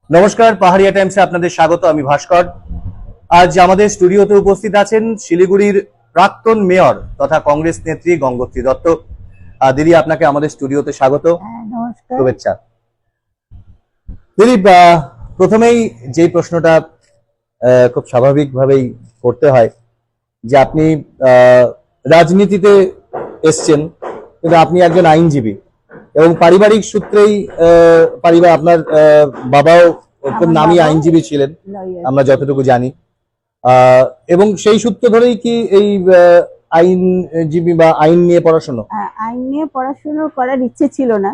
নমস্কার, পাহাড়িয়া টাইমসে আপনাদের স্বাগত। আমি ভাস্কর। আজ আমাদের স্টুডিওতে উপস্থিত আছেন শিলিগুড়ির প্রাক্তন মেয়র তথা কংগ্রেস নেত্রী গঙ্গোত্রী দত্ত। দিদি, আপনাকে আমাদের স্টুডিওতে স্বাগত। নমস্কার। শুভেচ্ছা দিদি। প্রথমেই যে প্রশ্নটা খুব স্বাভাবিকভাবেই করতে হয় যে আপনি রাজনীতিতে এসছেন, কিন্তু আপনি একজন আইনজীবী এবং পারিবারিক সূত্রেই আপনার বাবাও খুব নামী আইনজীবী ছিলেন আমরা যতটুকু জানি, এবং সেই সূত্র ধরেই কি এই আইনজীবী বা আইন নিয়ে পড়াশোনা? আইন নিয়ে পড়াশোনা করার ইচ্ছে ছিল না,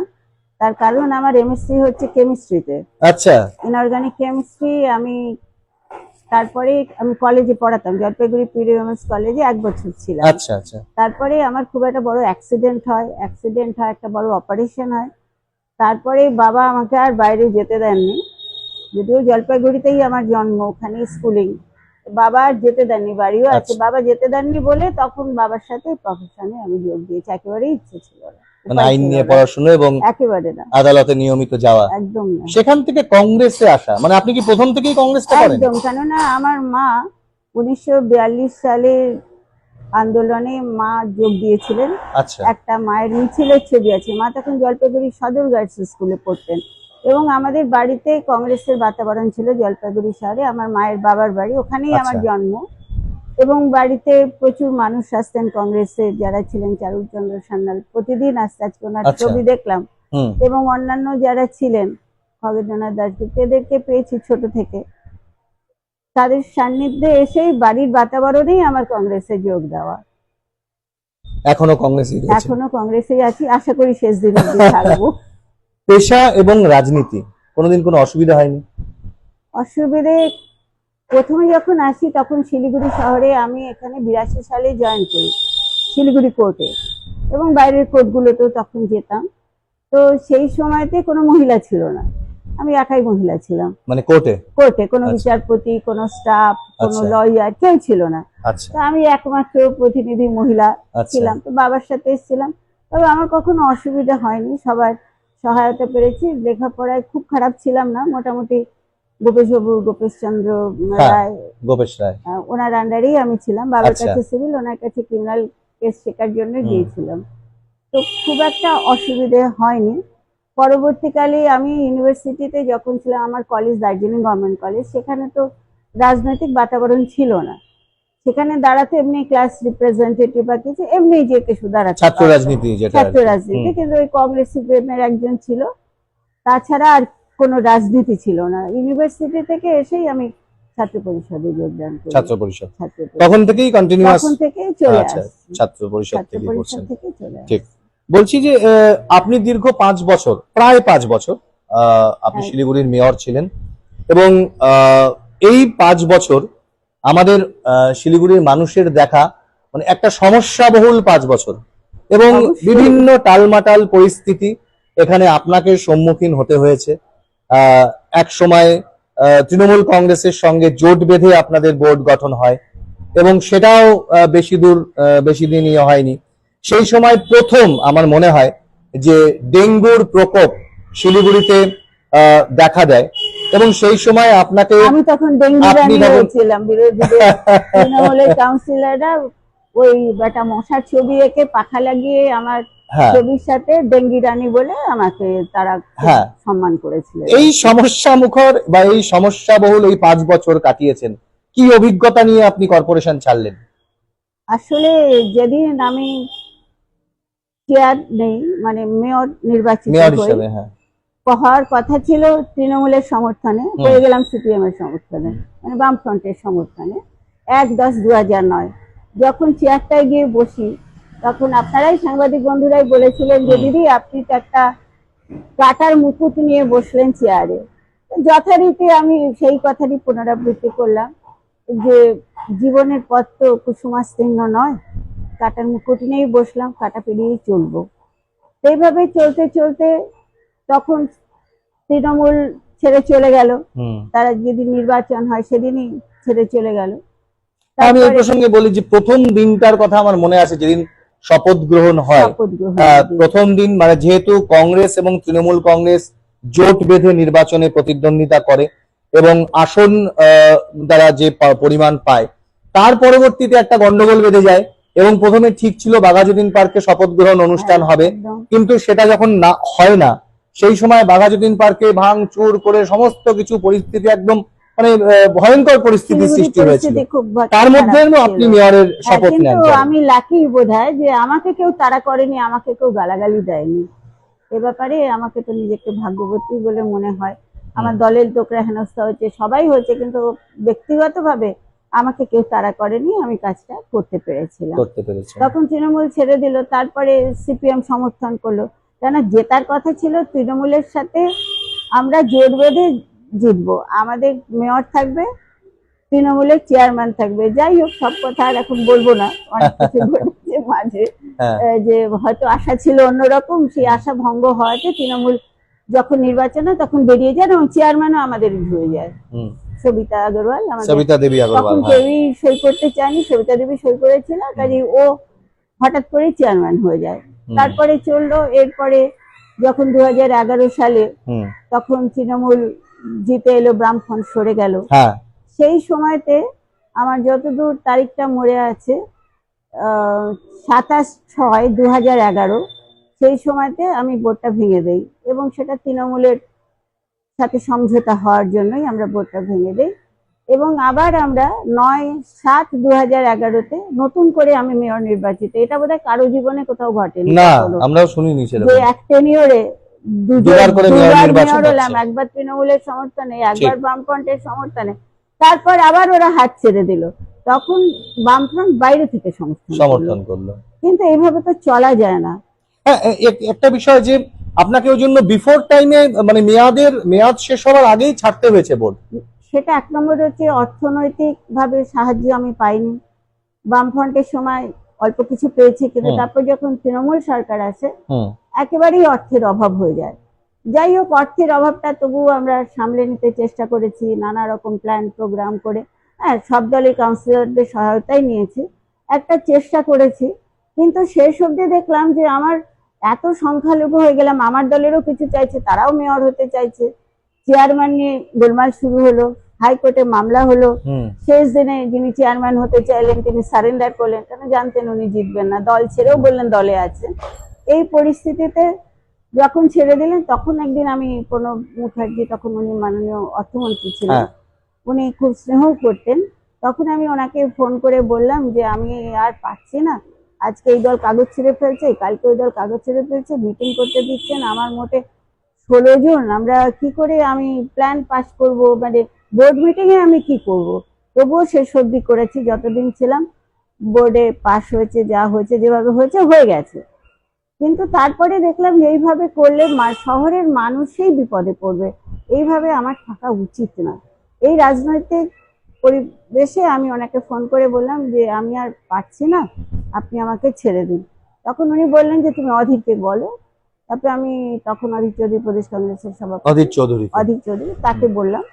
তার কারণ আমার এমএসসি হচ্ছে কেমিস্ট্রিতে। আচ্ছা, ইনঅর্গানিক কেমিস্ট্রি। তারপরে আমি কলেজে পড়াতাম, জলপাইগুড়ি পিডিএমএস কলেজে 1 বছর ছিলাম। আচ্ছা আচ্ছা। তারপরে আমার খুব একটা বড় অ্যাক্সিডেন্ট হয়, একটা বড় অপারেশন হয়। তারপরে বাবা আমাকে আর বাইরে যেতে দেননি, যদিও জলপাইগুড়িতেই আমার জন্ম, ওখানে স্কুলিং। বাবা আর যেতে দেননি, বাড়িও আছে, বাবা যেতে দেননি বলে তখন বাবার সাথে প্রফেশনে আমি যোগ দিয়েছি। একেবারেই ইচ্ছে ছিল না, মানে আইন নিয়ে পড়াশোনা এবং একেবারে না, আদালতে নিয়মিত যাওয়া, একদম না। সেখান থেকে কংগ্রেসে আসা, মানে আপনি কি প্রথম থেকেই কংগ্রেসটা করেন? একদম, কেননা আমার মা 1942 সালের আন্দোলনে মা যোগ দিয়েছিলেন। আচ্ছা। একটা মায়ের মিছিলের ছবি আছে, মা তখন জলপাইগুড়ি সদর গার্লস স্কুলে পড়তেন এবং আমাদের বাড়িতে কংগ্রেসের বাতাবরণ ছিল। জলপাইগুড়ি শহরে আমার মায়ের বাবার বাড়ি, ওখানেই আমার জন্ম, এবং বাড়িতে প্রচুর মানুষ আসতেন কংগ্রেসের যারা ছিলেন, চারুচন্দ্র সান্যাল প্রতিদিন আসতে, আজকে ওনার ছবি দেখলাম, এবং অন্যান্য যারা ছিলেন খগেন্দ্রনাথ দাশগুপ্ত, এদেরকে পেয়েছি ছোট থেকে। তাদের সান্নিধ্যে এসেই বাড়ির বাতাবরণেই আমার কংগ্রেসে যোগ দেওয়া। এখনো কংগ্রেসেই আছি, আশা করি শেষ দিন অবধি থাকবো। পেশা এবং রাজনীতি কোনোদিন কোনো অসুবিধা হয়নি? অসুবিধে প্রথমে যখন আসি তখন শিলিগুড়ি শহরে, আমি এখানে 82 সালে জয়েন করি শিলিগুড়ি কোর্টে, এবং বাইরের কোর্টগুলোতেও তখন যেতাম। তো সেই সময়তে কোনো মহিলা ছিল না, আমি একাই মহিলা ছিলাম। মানে কোর্টে কোনো বিচারপতি, কোনো স্টাফ, কোনো লয়ার কেউ ছিল না। তো আমি একমাত্র প্রতিনিধি মহিলা ছিলাম। তো বাবার সাথে এসেছিলাম, তবে আমার কখনো অসুবিধা হয়নি, সবার সহায়তা পেরেছি। লেখাপড়ায় খুব খারাপ ছিলাম না, মোটামুটি গোপেশ চন্দ্র রায়, ওনার আন্ডারেই আমি ছিলাম। বাবার কাছে সিভিল, ওনার কাছে ক্রিমিনাল কেস শেখার জন্য গিয়েছিলাম। তো খুব একটা অসুবিধে হয়নি। পরবর্তীকালে আমি ইউনিভার্সিটিতে যখন ছিলাম, আমার কলেজ দার্জিলিং গভর্নমেন্ট কলেজ, সেখানে তো রাজনৈতিক বাতাবরণ ছিল না। সেখানে দাঁড়াতে এমনি ক্লাস রিপ্রেজেন্টেটিভ বা কিছু এমনি যে কিছু দাঁড়াতে, ছাত্র রাজনীতি, কিন্তু ওই কংগ্রেস প্রেমের একজন ছিল, তাছাড়া আর কোনো রাজনীতি ছিল না। ইউনিভার্সিটি থেকে এসেই আমি ছাত্র পরিষদে যোগদান করি। তখন থেকেই কন্টিনিউয়াস, তখন থেকেই চলে আসি, ছাত্র পরিষদ থেকে চলে আসি। ঠিক। বলছি যে আপনি দীর্ঘ 5 বছর, প্রায় 5 বছর আপনি শিলিগুড়ির মেয়র ছিলেন, এবং এই 5 বছর আমাদের শিলিগুড়ির মানুষের দেখা মানে একটা সমস্যাবহুল 5 বছর, এবং বিভিন্ন টালমাটাল পরিস্থিতি এখানে আপনাকে সম্মুখীন হতে হয়েছে। এক সময় তৃণমূল কংগ্রেসের সঙ্গে জোট বেঁধে আপনাদের বোর্ড গঠন হয়, এবং সেটাও বেশি দিন হয়নি। সেই সময় প্রথম আমার মনে হয় যে ডেঙ্গুর প্রকোপ শিলিগুড়িতে দেখা দেয়, এবং সেই সময় আপনাকে, আমি তখন ডেঙ্গি রানী হয়েছিলাম। বিরোধীদের তৃণমূলের কাউন্সিলররা ওই বেটা মশার ছবি এঁকে পাখা লাগিয়ে আমার ছবির সাথে ডেঙ্গি রানী বলে আমাকে তারা সম্মান করেছিল। এই সমস্যা মুখর বা এই সমস্যাবহুল এই 5 বছর কাটিয়েছেন, কি অভিজ্ঞতা নিয়ে আপনি কর্পোরেশন ছাড়লেন? আসলে যেদিন আমি চেয়ার নেই, মানে মেয়র নির্বাচিত হওয়ার কথা ছিল তৃণমূলের সমর্থনে, হয়ে গেলাম সিপিএম এর সমর্থনে, মানে বামফ্রন্টের সমর্থনে, 1/10/2009 যখন চেয়ারটায় গিয়ে বসি, তখন আপনারাই সাংবাদিক বন্ধুরাই বলেছিলেন যে দিদি আপনি তো একটা কাটার মুকুট নিয়ে বসলেন চেয়ারে। যথারীতি আমি সেই কথাটি পুনরাবৃত্তি করলাম যে জীবনের পথ তো কুসুমাস্তীর্ণ নয়, কাটার মুকুট নিয়েই বসলাম, কাটা পেরিয়েই চলবো। সেইভাবে চলতে চলতে তখন তৃণমূল ছেড়ে চলে গেল, তারা যেদিন নির্বাচন হয় সেদিনই ছেড়ে চলে গেল। আমি এই প্রসঙ্গে বলি যে প্রথম দিনটার কথা আমার মনে আছে, যেদিন শপথ গ্রহণ হয়, প্রথম দিন, মানে যেহেতু কংগ্রেস এবং তৃণমূল কংগ্রেস জোট বেঁধে নির্বাচনে প্রতিদ্বন্দ্বিতা করে এবং আসন দ্বারা যে পরিমাণ পায়, তার পরবর্তীতে একটা গন্ডগোল বেঁধে যায় এবং প্রথমে ঠিক ছিল বাঘাযতীন পার্কে শপথ গ্রহণ অনুষ্ঠান হবে, কিন্তু সেটা যখন না হয় না, সেই সময় বাঘাযতীন পার্কে ভাঙচুর করে সমস্ত কিছু পরিস্থিতি একদম মানে ভয়ঙ্কর পরিস্থিতির সৃষ্টি হয়েছিল। তার মধ্যে আপনি মেয়রের শপথ নেন। আমি লাকি বোধহয় যে আমাকে কেউ তাড়া করেনি, আমাকে কেউ গালাগালি দেয়নি। এ ব্যাপারে আমাকে তো নিজেকে ভাগ্যবতী বলে মনে হয়। আমার দলের লোকরা হেনস্থা হয়েছে, সবাই হয়েছে, কিন্তু ব্যক্তিগতভাবে আমাকে কেউ তাড়া করেনি, আমি কাজটা করতে পেরেছিলাম। তখন তৃণমূল ছেড়ে দিল, তারপরে সিপিএম সমর্থন করলো, কেন জেতার কথা ছিল তৃণমূলের সাথে আমরা জোট বেঁধে জিতবো, আমাদের মেয়র থাকবে, তৃণমূলের চেয়ারম্যান থাকবে। যাই হোক, সব কথা আর এখন বলবো না, অনেক কিছু ঘটেছে মাঝে, যে হয়তো আশা ছিল অন্যরকম, সেই আশা ভঙ্গ হওয়াতে তৃণমূল যখন নির্বাচন হয় তখন বেরিয়ে যায় এবং চেয়ারম্যানও আমাদের হয়ে যায়, সবিতা আগরওয়াল, তখন কেউই সই করতে চায়নি, সবিতা দেবী সই করেছিল, কাজে ও হঠাৎ করে চেয়ারম্যান হয়ে যায়। তারপরে চললো, এরপরে যখন 2011 সালে তখন তৃণমূল জিতে এলো, বামফ্রন্ট সরে গেল, সেই সময়তে আমার যতদূর তারিখটা মনে আছে 27/6/2011, সেই সময়তে আমি বোর্ডটা ভেঙে দেই এবং সেটা তৃণমূলের সাথে সমঝোতা হওয়ার জন্যই আমরা বোর্ডটা ভেঙে দেই এবং আবার আমরা 9/7/2011-তে নতুন করে আমি মেয়র নির্বাচিত। এটা বোধহয় কারো জীবনে কোথাও ঘটেনি, আমরাও শুনিনি যে এক টেনিয়রে দুবার মেয়র হলাম, একবার তৃণমূলের সমর্থনে, একবার বামফ্রন্টের সমর্থনে, তারপর আবার ওরা হাত ছেড়ে দিল, তখন বামফ্রন্ট বাইরে থেকে সমর্থন করলো। কিন্তু এইভাবে তো চলা যায় না। একটা বিষয় যে আপনাকে ওই জন্য বিফোর টাইমে মানে মেয়াদ শেষ হওয়ার আগেই ছাড়তে হয়েছে বোর্ড, সেটা এক নম্বর হচ্ছে অর্থনৈতিক ভাবে সাহায্য আমি পাইনি, বামফ্রন্টের সময় অল্প কিছু পেয়েছি, কিন্তু তারপর যখন তৃণমূল সরকার আসে একেবারেই অর্থের অভাব হয়ে যায়। যাই হোক, অর্থের অভাবটা তবুও আমরা সামলে নিতে চেষ্টা করেছি, নানা রকম প্ল্যান প্রোগ্রাম করে, হ্যাঁ, সব দলের কাউন্সিলরদের সহায়তাই নিয়েছি, একটা চেষ্টা করেছি, কিন্তু শেষ অবধি দেখলাম যে আমার এত সংখ্যালঘু হয়ে গেলাম, আমার দলেরও কিছু চাইছে, তারাও মেয়র হতে চাইছে, চেয়ারম্যান নিয়ে গোলমাল শুরু হলো, হাইকোর্টে মামলা হলো, শেষ দিনে যিনি চেয়ারম্যান হতে চাইলেন তিনি সারেন্ডার করলেন, কেন জানতেন উনি জিতবেন না, দল ছেড়েও বললেন দলে আছেন। এই পরিস্থিতিতে যখন ছেড়ে দিলেন, তখন একদিন আমি প্রণব মুখার্জি, তখন উনি মাননীয় অর্থমন্ত্রী ছিলেন, উনি খুব স্নেহ করতেন, তখন আমি ওনাকে ফোন করে বললাম যে আমি আর পারছি না, আজকে এই দল কাগজ ছেড়ে ফেলছে, কালকে ওই দল কাগজ ছেড়ে ফেলছে, মিটিং করতে দিচ্ছেন, আমার মোটে 16 জন, আমরা কি করে আমি প্ল্যান পাস করব, মানে বোর্ড মিটিং এ আমি কি করব। তবুও শেষ অবধি করেছি, যতদিন ছিলাম বোর্ডে পাস হয়েছে, যা হয়েছে যেভাবে হয়েছে হয়ে গেছে, কিন্তু তারপরে দেখলাম যে এইভাবে করলে শহরের মানুষই বিপদে পড়বে, এইভাবে আমার থাকা উচিত না। এই রাজনৈতিক পরিবেশে আমি ওনাকে ফোন করে বললাম যে আমি আর পারছি না, আপনি আমাকে ছেড়ে দিন। তখন উনি বললেন যে তুমি অধীরকে বলো, তারপরে আমি তখন অধীর চৌধুরী প্রদেশ কংগ্রেসের সভাপতি, অধীর চৌধুরী, তাকে বললাম,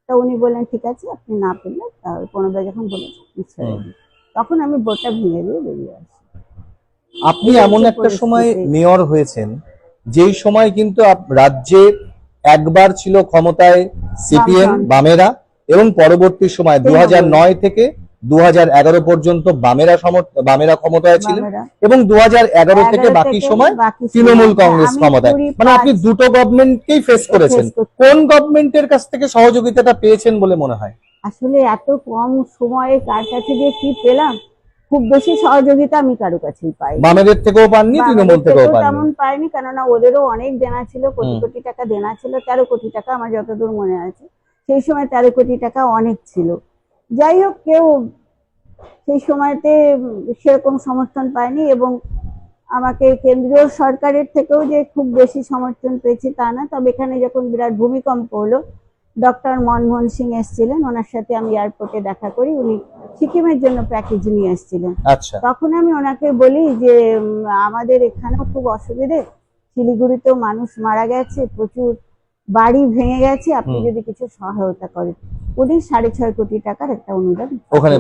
তা উনি বললেন ঠিক আছে, আপনি না পেলে তাহলে প্রণবদা যখন বলেছে ছেড়ে দিন, তখন আমি বোর্ডটা ভেঙে দিয়ে বেরিয়ে আসি। আপনি এমন একটা সময় মেয়র হয়েছেন যেই সময় কিন্তু রাজ্যে একবার ছিল ক্ষমতায় সিপিএম বামেরা এবং পরবর্তী সময় 2009 থেকে 2011 পর্যন্ত বামেরা ক্ষমতায় ছিলেন এবং 2011 থেকে বাকি সময় তৃণমূল কংগ্রেস ক্ষমতায়, মানে আপনি দুটো গভর্নমেন্টকেই ফেস করেছেন। কোন গভর্নমেন্টের কাছ থেকে সহযোগিতাটা পেয়েছেন বলে মনে হয়? আসলে এত কম সময়ে কার কাছে গিয়ে কি পেলাম, খুব বেশি সহযোগিতা আমি কারো কাছেই পাই, বামেদের থেকেও পাননি, তৃণমূল থেকেও তেমন পাইনি, কেননা ওদেরও অনেক দেনা ছিল, কোটি কোটি টাকা দেনা ছিল, 13 কোটি টাকা আমার যতদূর মনে আছে, সেই সময় 13 কোটি টাকা অনেক ছিল। যাই হোক, কেউ সেই সময়তে সেরকম সমর্থন পায়নি এবং আমাকে কেন্দ্রীয় সরকারের থেকেও যে খুব বেশি সমর্থন পেয়েছি তা না, তবে এখানে যখন বিরাট ভূমিকম্প হলো, ডক্টর মনমোহন সিং এসেছিলেন, ওনার সাথে আমি এয়ারপোর্টে দেখা করি, উনি সিকিমের জন্য প্যাকেজ নিয়ে এসেছিলেন, তখন আমি ওনাকে বলি যে আমাদের এখানেও খুব অসুবিধে, শিলিগুড়িতেও মানুষ মারা গেছে, প্রচুর বাড়ি ভেঙে গেছে, আপনি যদি কিছু সহায়তা করেন। উনি 6.5 কোটি টাকার একটা অনুদান ওখানে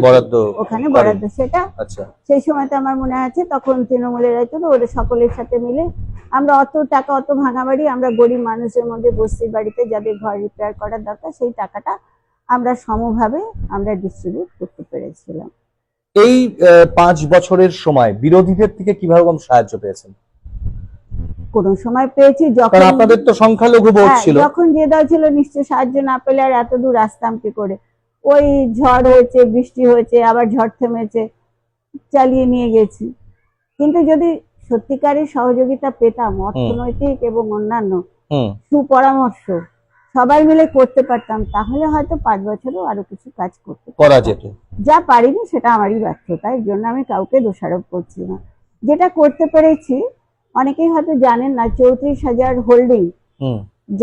বরাদ্দ সেটা আচ্ছা সেই সময় তো আমার মনে আছে তখন তৃণমূলের ছিল ওদের সকলের সাথে মিলে আমরা অত টাকা অত ভাঙা বাড়ি আমরা গরিব মানুষের মধ্যে বস্তির বাড়িতে যাদের ঘর রিপেয়ার করার দরকার সেই টাকাটা আমরা সমভাবে আমরা ডিস্ট্রিবিউট করতে পেরেছিলাম। এই 5 বছরের সময় বিরোধীদের থেকে কিভাবে সাহায্য পেয়েছেন? কোন সময় পেয়েছি যখন আপনাদের তো সংখ্যালঘু ভোট ছিল, যখন যে দল ছিল নিশ্চয় সাহায্য না পেলে আর এত দূর আসতাম কি করে। ওই ঝড় হয়েছে বৃষ্টি হয়েছে আবার ঝড় থেমেছে চালিয়ে নিয়ে গেছি। কিন্তু যদি সত্যিকারের সহযোগিতা পেতাম অর্থনৈতিক এবং অন্যান্য সুপরামর্শ সবাই মিলে করতে পারতাম তাহলে হয়তো 5 বছরও আরো কিছু কাজ করা যেত। যা পারিনি সেটা আমারই ব্যর্থতা, এর জন্য আমি কাউকে দোষারোপ করছি না। যেটা করতে পেরেছি অনেকেই হয়তো জানেন না, 34,000 হোল্ডিং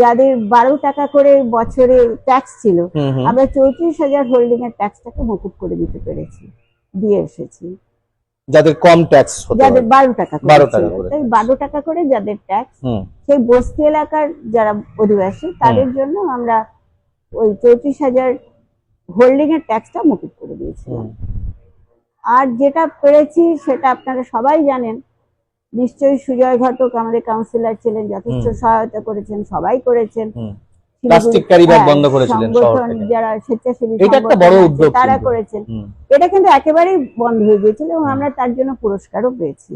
যাদের 12 টাকা করে বছরে ট্যাক্স ছিল, আমরা 34,000 হোল্ডিং এর ট্যাক্সটাকে মকুব করে দিতে পেরেছি, দিয়ে এসেছি। যাদের কম ট্যাক্স, যাদের 12 টাকা তাই 12 টাকা করে যাদের ট্যাক্স, সেই বস্তি এলাকার যারা অধিবাসী তাদের জন্য আমরা ওই 34,000 হোল্ডিং এর ট্যাক্সটা মকুব করে দিয়েছিলাম। আর যেটা পেরেছি সেটা আপনারা সবাই জানেন নিশ্চয়ই, সুজয় ঘটক আমাদের কাউন্সিলর ছিলেন, যথেষ্ট সহায়তা করেছেন, সবাই করেছেন। প্লাস্টিক ক্যারি ব্যাগ বন্ধ করেছিলেন শহর থেকে, যারা স্বেচ্ছাসেবী এটা একটা বড় উদ্যোগ তারা করেছেন। এটা কিন্তু একেবারেই বন্ধ হয়ে গিয়েছিল এবং আমরা তার জন্য পুরস্কারও পেয়েছি,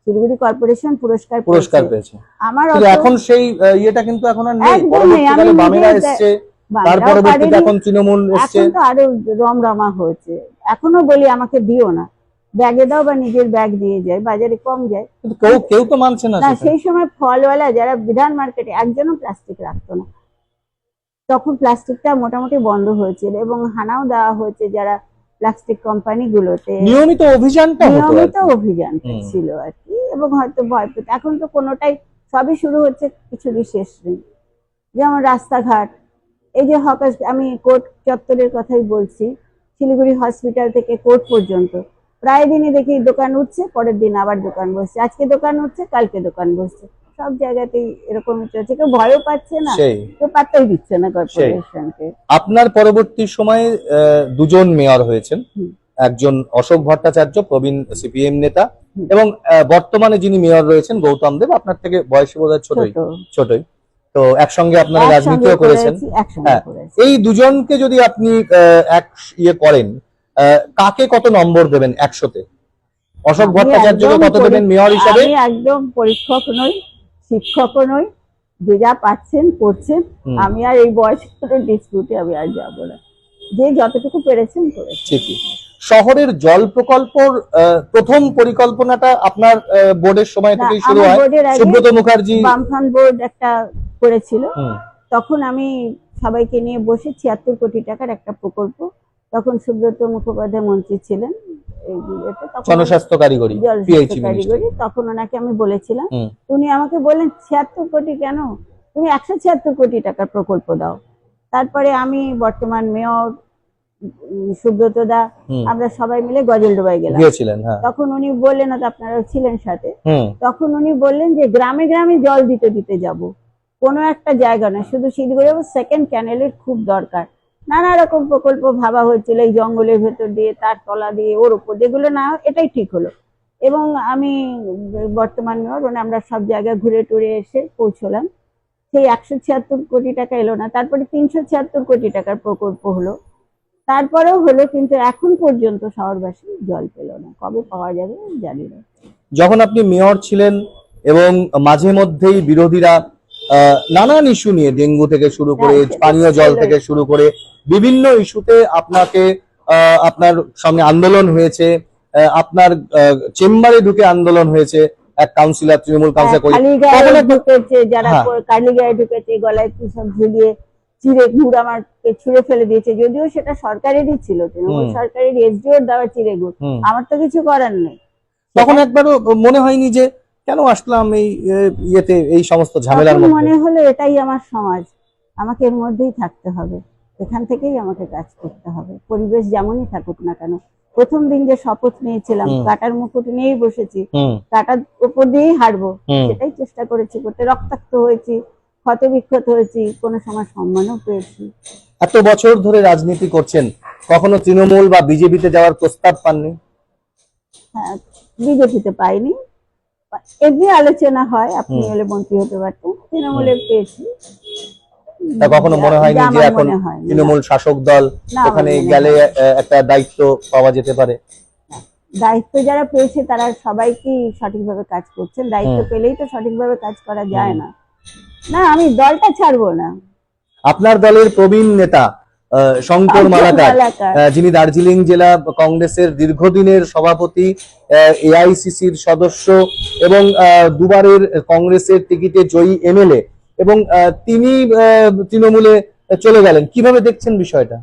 শিলিগুড়ি কর্পোরেশন পুরস্কার পেয়েছে। আমার এখন সেই ইয়েটা কিন্তু এখন আর নেই, পরবর্তীকালে বামেরা এসেছে, তার পরবর্তীতে এখন তৃণমূল এসেছে, এখন তো আরো রমরমা হয়েছে। এখনো বলি আমাকে দিও না, ব্যাগে দাও বা নিজের ব্যাগ দিয়ে যায়, বাজারে কম যায়, কেউ তো মানছে না। সেই সময় ফলওয়ালা যারা বিধান মার্কেটে একজনও প্লাস্টিক রাখতো না, তখন প্লাস্টিকটা মোটামুটি বন্ধ হয়েছিল এবং হানাও দেওয়া হয়েছে যারা প্লাস্টিক কোম্পানি গুলোতে। নিয়মিত অভিযানটা ছিল আর কি, এবং হয়তো ভয় পেত। এখন তো কোনোটাই সবই শুরু হচ্ছে, কিছু বিশেষ নেই। যেমন রাস্তাঘাট, এই যে হকার, আমি কোর্ট চত্বরের কথাই বলছি, শিলিগুড়ি হসপিটাল থেকে কোর্ট পর্যন্ত প্রায় দিনই দেখি দোকান উঠছে, পরের দিন আবার দোকান বসছে, আজকে দোকান উঠছে কালকে দোকান বসছে, সব জায়গাতেই এরকম চলছে। কেউ ভয়ও পাচ্ছে না, কেউ পাত্তাই দিচ্ছে না কর্পোরেশনকে। আপনার পরবর্তী সময়ে দুজন মেয়র হয়েছেন, একজন অশোক ভট্টাচার্য প্রবীণ সিপিএম নেতা, এবং বর্তমানে যিনি মেয়র রয়েছেন গৌতম দেব, আপনার থেকে বয়সে বোধহয় ছোটই, তো একসঙ্গে আপনারা রাজনীতিও করেছেন। হ্যাঁ, এই দুজনকে যদি আপনি এক ইয়ে করেন, কাকে কত নম্বর দেবেন 100-তে? অশোক ভট্টাচার্যকে কত দেবেন মেয়র হিসাবে? আমি একদম পরীক্ষক নই, শিক্ষকও নই, যে যা পাচ্ছেন করছেন, আমি আর এই বয়সে কোনো ডিসপিউটে আমি আর যাবো না, যে যতটুকু পেরেছেন করেছেন। ঠিকই। শহরের জল প্রকল্পর প্রথম পরিকল্পনাটা আপনার বোর্ডের সময় থেকেই শুরু হয়, সুব্রত মুখার্জি বামফ্রন্ট বোর্ড একটা করেছিল, তখন আমি সবাইকে নিয়ে বসে 76 কোটি টাকার একটা প্রকল্প, তখন সুব্রত মুখোপাধ্যায় মন্ত্রী ছিলেন, জনস্বাস্থ্য কারিগরি, তখন ওনাকে আমি বলেছিলাম, উনি আমাকে বললেন 76 কোটি কেন, তুমি 176 কোটি টাকার প্রকল্প দাও। তারপরে আমি বর্তমান মেয়র সুব্রত দা, আমরা সবাই মিলে গজলডোবায় গেলাম, তখন উনি বললেন, আপনারা ছিলেন সাথে, তখন উনি বললেন যে গ্রামে গ্রামে জল দিতে দিতে যাব, কোনো একটা জায়গা নয়, শুধু শিলিগুড়ি সেকেন্ড ক্যানেলের খুব দরকার। নানা রকম প্রকল্প ভাবা হয়েছিল, এই জঙ্গলের ভেতর দিয়ে, তার তলা দিয়ে, ওর উপর, যেগুলো না এটাই ঠিক হলো। এবং আমি বর্তমান মেয়র, আমরা সব জায়গায় ঘুরে টুরে এসে পৌঁছলাম, সেই 176 কোটি টাকা এলো না, তারপরে 376 কোটি টাকার প্রকল্প হলো, তারপরেও হলো, কিন্তু এখন পর্যন্ত শহরবাসী জল পেল না, কবে পাওয়া যাবে জানি না। যখন আপনি মেয়র ছিলেন এবং মাঝে মধ্যেই বিরোধীরা নানান ইস্যু নিয়ে, ডেঙ্গু থেকে শুরু করে, পানীয় জল থেকে শুরু করে বিভিন্ন ইস্যুতে আপনার সামনে আন্দোলন হয়েছে, আপনার চেম্বারে ঢুকে আন্দোলন হয়েছে, এক কাউন্সিলর, তৃণমূল কাউন্সিলর ঢুকেছে, যারা কালীগায়ে ঢুকেছে, গলায় কি সব ঝুলিয়ে চিড়ে গুড় আমাকে ছুঁড়ে ফেলে দিয়েছে, যদিও সেটা সরকারেরই ছিল, তৃণমূল সরকারের এসডিওর দেওয়া চিড়ে গুড়, আমার তো কিছু করার নেই। তখন একবারও মনে হয়নি যে কেন আসলাম এই ইয়েতে, এই সমস্ত ঝামেলার মধ্যে? মনে হলো এটাই আমার সমাজ, আমাকে এর মধ্যেই থাকতে হবে, এখান থেকেই আমাকে কাজ করতে হবে, পরিবেশ যেমনই থাকুক না কেন। প্রথম দিন যে শপথ নিয়েছিলাম, কাটার মুকুট নিয়েই বসেছি, কাটার উপর দিয়েই হাঁটবো, সেটাই চেষ্টা করেছি করতে, রক্তাক্ত হয়েছি, ক্ষত বিক্ষত হয়েছি, কোনো সময় সম্মানও পেয়েছি। এত বছর ধরে রাজনীতি করছেন, কখনো তৃণমূল বা বিজেপিতে যাওয়ার প্রস্তাব পাননি? হ্যাঁ, বিজেপিতে পাইনি, এমনি আলোচনা হয় আপনি হলে মন্ত্রী হতে পারতেন, তৃণমূলে পেয়েছি। তা কখনো মনে হয়নি যে আমার এখন মনে হয়নি, না। তৃণমূল শাসক দল, না, ওখানে আমার মনে গেলে হয়নি। একটা দায়িত্ব পাওয়া যেতে পারে? দায়িত্ব যারা পেয়েছে তারা সবাই কি সঠিকভাবে কাজ করছেন? দায়িত্ব পেলেই তো সঠিকভাবে কাজ করা যায় না। না, আমি দলটা ছাড়বো না। আপনার দলের প্রবীণ নেতা শঙ্কর মালাকার, যিনি দার্জিলিং জেলা কংগ্রেসের দীর্ঘদিনের সভাপতি, এআইসিসির সদস্য এবং দুবারের কংগ্রেসের টিকিটে জয়ী এমএলএ, এবং তিনি তৃণমূলে চলে গেলেন, কিভাবে দেখছেন বিষয়টা?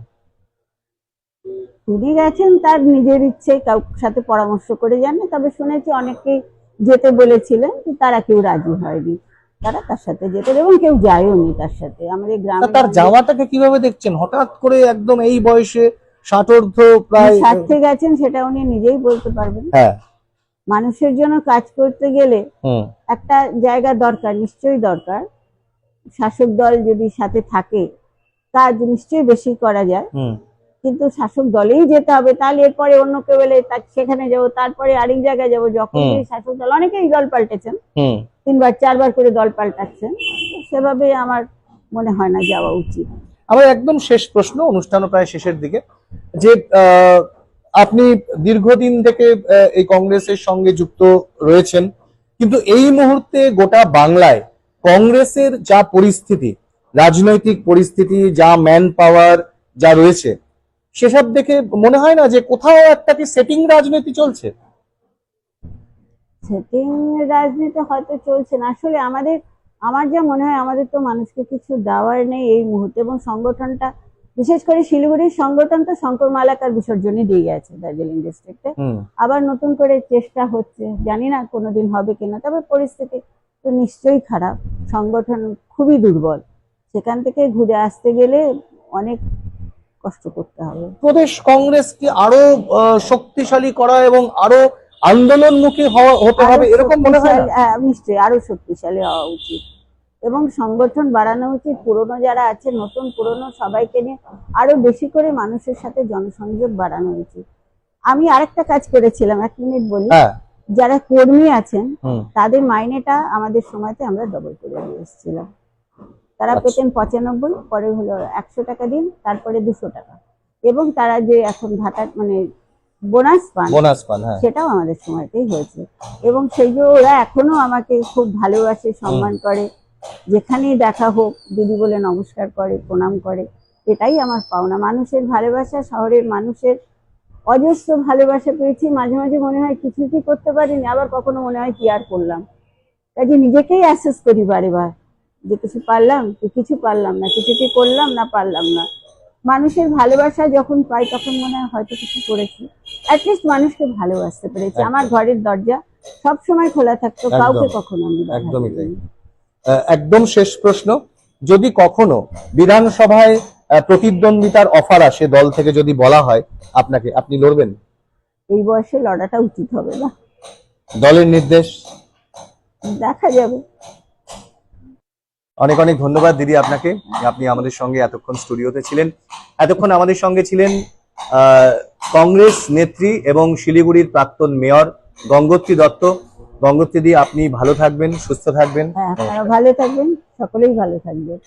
তিনি গেছেন তার নিজের ইচ্ছে, কারোর সাথে পরামর্শ করে যান। তবে শুনেছি অনেকেই যেতে বলেছিলেন, তারা কেউ রাজি হয়নি, তারা তার সাথে যেতে, এবং কেউ যায়ও নি তার সাথে। আমাদের গ্রামে তার যাওয়াটাকে কিভাবে দেখছেন? হঠাৎ করে একদম এই বয়সে, ষাটোর্ধ প্রায়। স্বার্থে গেছেন সেটা উনি নিজেই বলতে পারবেন। হ্যাঁ, মানুষের জন্য কাজ করতে গেলে একটা জায়গা দরকার, নিশ্চয়ই দরকার। শাসক দল যদি সাথে থাকে কাজ নিশ্চয়ই বেশি করা যায়, কিন্তু শাসক দলেই যেতে হবে, তাহলে এরপরে অন্য কেউ এলে সেখানে যাবো, তারপরে আরেক জায়গায় যাবো। যখন শাসক দল, অনেকেই দল পাল্টেছেন, 3বার 4বার করে দল পাল্টাচ্ছেন, সেভাবে আমার মনে হয় না যাওয়া উচিত। আমার একদম শেষ প্রশ্ন, অনুষ্ঠানও প্রায় শেষের দিকে, যে আপনি দীর্ঘদিন থেকে এই কংগ্রেসের সঙ্গে যুক্ত রয়েছেন, কিন্তু এই মুহূর্তে গোটা বাংলায় কংগ্রেসের যা পরিস্থিতি, রাজনৈতিক পরিস্থিতি, যা ম্যান পাওয়ার যা রয়েছে, সেসব দেখে মনে হয় না যে কোথাও একটা কি সেটিং রাজনীতি চলছে? সেটিং রাজনীতি হয়তো চলছে না। আসলে আমার যা মনে হয়, আমাদের তো মানুষকে কিছু দেওয়ার নেই এই মুহূর্তে, এবং সংগঠনটা, বিশেষ করে শিলিগুড়ির সংগঠন তো শঙ্কর মালাকার বিসর্জনই দিয়ে গেছে দার্জিলিং ডিস্ট্রিক্টে। আবার নতুন করে চেষ্টা হচ্ছে, জানি না কোনোদিন হবে কিনা। তবে পরিস্থিতি তো নিশ্চয়ই খারাপ, সংগঠন খুবই দুর্বল, সেখান থেকে ঘুরে আসতে গেলে অনেক কষ্ট করতে হবে। প্রদেশ কংগ্রেসকে আরো শক্তিশালী করা এবং আরো আন্দোলনমুখী হতে হবে, এরকম মনে হয় না? নিশ্চয়ই আরো শক্তিশালী হওয়া উচিত, এবং সংগঠন বাড়ানো উচিত। পুরনো যারা আছে, নতুন পুরনো সবাইকে নিয়ে আরো বেশি করে মানুষের সাথে জনসংযোগ বাড়ানো উচিত। আমি আরেকটা কাজ করেছিলাম, 1 মিনিট বলি। যারা কর্মী আছেন তাদের মাইনেটা আমাদের সময়তে আমরা ডবল করে দিয়ে এসেছিলাম। তারা পেতেন 95, পরে হলো 100 টাকা দিন, তারপরে 200 টাকা, এবং তারা যে এখন ভাতা মানে বোনাস পান, সেটাও আমাদের সময়তেই হয়েছে। এবং সেই যে ওরা এখনো আমাকে খুব ভালোবাসে, সম্মান করে, যেখানেই দেখা হোক দিদি বলে নমস্কার করে, প্রণাম করে। এটাই আমার পাওনা, মানুষের ভালোবাসা, শহরের মানুষের অজস্র ভালোবাসা পেয়েছি। মাঝে মাঝে মনে হয় কিছু কি করতে পারিনি, আবার কখনো মনে হয় কি আর করলাম। কাজে নিজেকেই অ্যাসেস করি বারে বার, যে কিছু পারলাম কি কিছু পারলাম না, কিছু কি করলাম না পারলাম না। মানুষের ভালোবাসা যখন পাই তখন মনে হয় হয়তো কিছু করেছি, অ্যাটলিস্ট মানুষকে ভালোবাসতে পেরেছি। আমার ঘরের দরজা সব সময় খোলা থাকতো, কাউকে কখনো আমি একদমই তাই। একদম শেষ প্রশ্ন, যদি কখনো বিধানসভায় প্রতিদ্বন্দ্বিতার অফার আসে দল থেকে, যদি বলা হয় আপনাকে, আপনি লড়বেন? এই বয়সে লড়াটা উচিত হবে না, দলের নির্দেশ দেখা যাবে। অনেক অনেক ধন্যবাদ দিদি আপনাকে, আপনি আমাদের সঙ্গে এতক্ষণ স্টুডিওতে ছিলেন। এতক্ষণ আমাদের সঙ্গে ছিলেন কংগ্রেস নেত্রী এবং শিলিগুড়ির প্রাক্তন মেয়র গঙ্গোত্রী দত্ত। গঙ্গোত্রী দি, আপনি ভালো থাকবেন, সুস্থ থাকবেন। হ্যাঁ, ভালো থাকবেন, সকলেই ভালো থাকবেন।